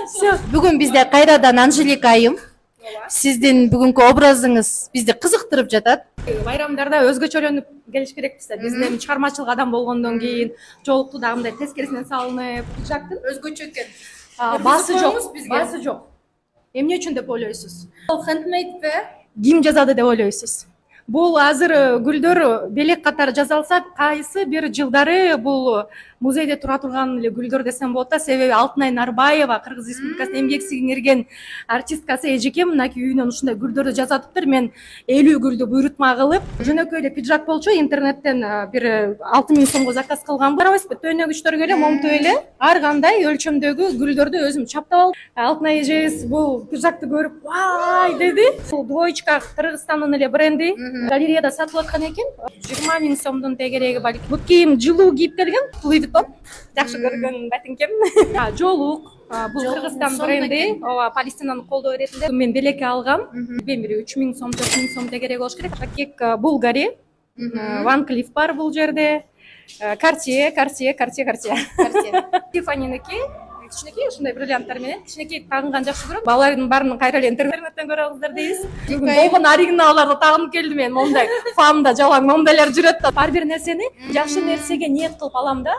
Все. Бүгүн бизде кайрадан Анжелика айым. Сиздин бүгүнкү образыңыз бизди кызыктырып жатат. Байрамдарда өзгөчөлөнүп келиш керекпиз да. Биздин чыгармачылык адам болгондон кийин жолукту дагы мындай тескерисинен салынып, пиджактын Өзгөчө экен. басы жок, бизге. басы жок. Эмне үчүн деп ойлойсуз? Ал handmade Ким жазады деп ойлойсуз? Бул азыр гүлдөр белек катары жасалса, кайсы бир жылдары бул музейде тура турган эле гүлдөр десем болот да. Себеби Алтынай Нарбаева Кыргыз Республикасынын эмгек сиңирген артисткасы эжекем мынакей үйүнөн ушундай гүлдөрдү жасатыптыр. Мен 50 гүлдү буйрутма кылып, жөнөкөй эле пиджак болчу, интернеттен бир 6000 сомго заказ кылгам. Карабайсызбы, төнөгүчтөргө эле момту эле ар кандай өлчөмдөгү гүлдөрдү өзүм чаптап алдым. Алтынай эжебиз бул пиджакты көрүп, "Вай!" деди. Бул двоечка Кыргызстандын эле бренди. Галереяда сатылып аткан экен. 20 000 сомдун тегереги балки. Бут кийим жылуу кийип келген. Louis Vuitton. Жакшы көргөн батиңкем. Жолук. Бул Кыргызстан бренди. Ооба, Палестинаны колдоо иретинде. Мен белекке алгам. Бир 3000 сом, 4000 сом тегереги болуш керек. Пакет Булгари. Van Cleef бар бул жерде. Cartier. Tiffany'ники. Кичинекей ушундай бриллианттар менен кичинекей тагынган жакшы көрөм. Балалардын баарын кайра эле интернеттен көрө алыңыздар дейбиз. Бүгүн болгон оригиналдарды тагынып келдим мен. Момундай фамда жалаң момундайлар жүрөт да. Ар бир нерсени жакшы нерсеге ниет кылып алам да.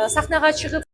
Сахнага чыгып